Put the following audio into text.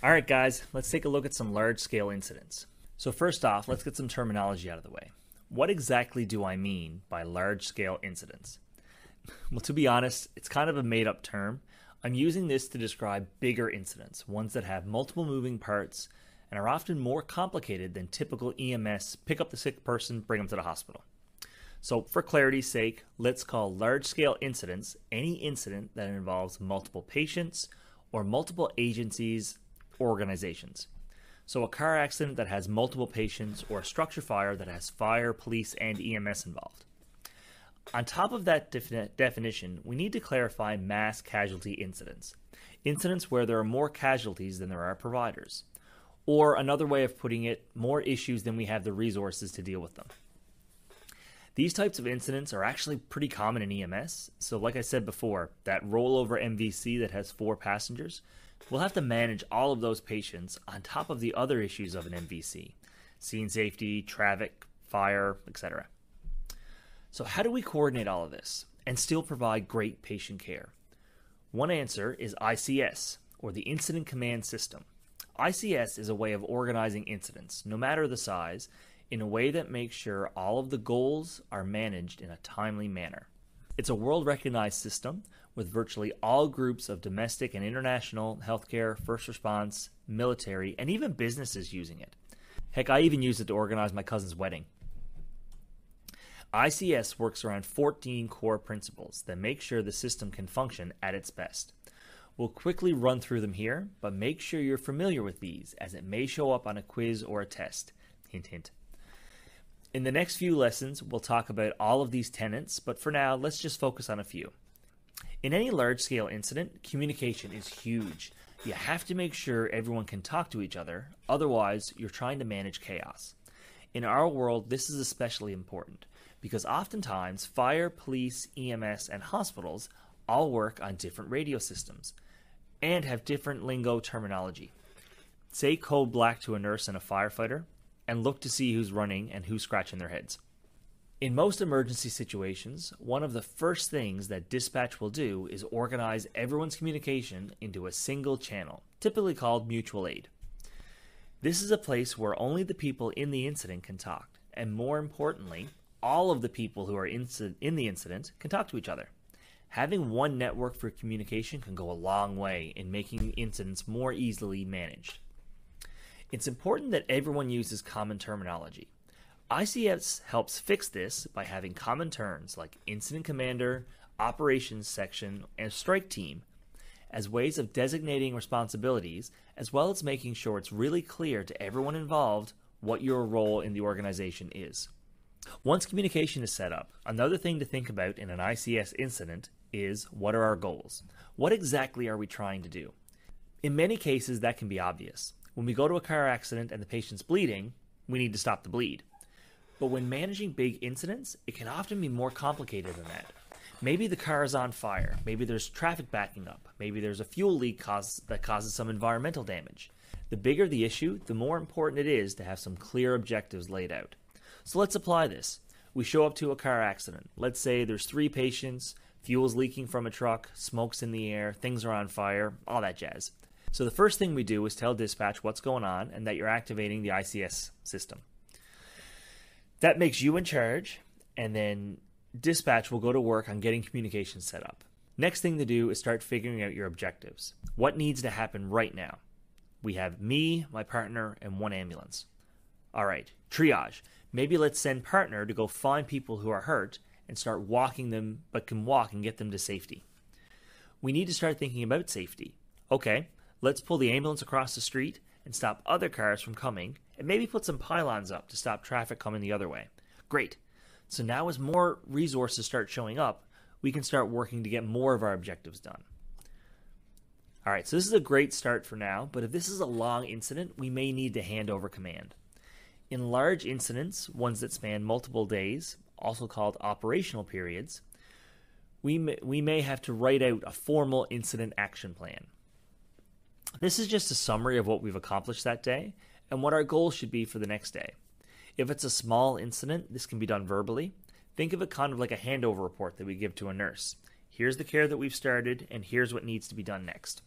All right, guys, let's take a look at some large-scale incidents. So first off, let's get some terminology out of the way. What exactly do I mean by large-scale incidents? Well, to be honest, it's kind of a made-up term. I'm using this to describe bigger incidents, ones that have multiple moving parts and are often more complicated than typical EMS pick up the sick person, bring them to the hospital. So for clarity's sake, let's call large-scale incidents any incident that involves multiple patients or multiple agencies or organizations. So a car accident that has multiple patients or a structure fire that has fire, police, and EMS involved. On top of that definition, we need to clarify mass casualty incidents. Incidents where there are more casualties than there are providers. Or another way of putting it, more issues than we have the resources to deal with them. These types of incidents are actually pretty common in EMS. So like I said before, that rollover MVC that has 4 passengers, we'll have to manage all of those patients on top of the other issues of an MVC. Scene safety, traffic, fire, etc. So how do we coordinate all of this and still provide great patient care? One answer is ICS, or the Incident Command System. ICS is a way of organizing incidents, no matter the size, in a way that makes sure all of the goals are managed in a timely manner. It's a world-recognized system with virtually all groups of domestic and international healthcare, first response, military, and even businesses using it. Heck, I even used it to organize my cousin's wedding. ICS works around 14 core principles that make sure the system can function at its best. We'll quickly run through them here, but make sure you're familiar with these, as it may show up on a quiz or a test. Hint, hint. In the next few lessons, we'll talk about all of these tenets, but for now, let's just focus on a few. In any large-scale incident, communication is huge. You have to make sure everyone can talk to each other, otherwise you're trying to manage chaos. In our world, this is especially important, because oftentimes fire, police, EMS, and hospitals all work on different radio systems and have different lingo terminology. Say code black to a nurse and a firefighter, and look to see who's running and who's scratching their heads. In most emergency situations, one of the first things that dispatch will do is organize everyone's communication into a single channel, typically called mutual aid. This is a place where only the people in the incident can talk, and more importantly, all of the people who are in the incident can talk to each other. Having one network for communication can go a long way in making incidents more easily managed. It's important that everyone uses common terminology. ICS helps fix this by having common terms like incident commander, operations section, and strike team as ways of designating responsibilities, as well as making sure it's really clear to everyone involved what your role in the organization is. Once communication is set up, another thing to think about in an ICS incident is, what are our goals? What exactly are we trying to do? In many cases, that can be obvious. When we go to a car accident and the patient's bleeding, we need to stop the bleed. But when managing big incidents, it can often be more complicated than that. Maybe the car is on fire, maybe there's traffic backing up, maybe there's a fuel leak that causes some environmental damage. The bigger the issue, the more important it is to have some clear objectives laid out. So let's apply this. We show up to a car accident. Let's say there's 3 patients, fuel's leaking from a truck, smoke's in the air, things are on fire, all that jazz. So the first thing we do is tell dispatch what's going on and that you're activating the ICS system. That makes you in charge, and then dispatch will go to work on getting communication set up. Next thing to do is start figuring out your objectives. What needs to happen right now? We have me, my partner, and 1 ambulance. All right, triage. Maybe let's send partner to go find people who are hurt and start walking them, but can walk and get them to safety. We need to start thinking about safety. Okay, let's pull the ambulance across the street and stop other cars from coming, and maybe put some pylons up to stop traffic coming the other way. Great. So now as more resources start showing up, we can start working to get more of our objectives done. All right, so this is a great start for now, but if this is a long incident, we may need to hand over command. In large incidents, ones that span multiple days, also called operational periods, we may have to write out a formal incident action plan. This is just a summary of what we've accomplished that day and what our goals should be for the next day. If it's a small incident, this can be done verbally. Think of it kind of like a handover report that we give to a nurse. Here's the care that we've started, and here's what needs to be done next.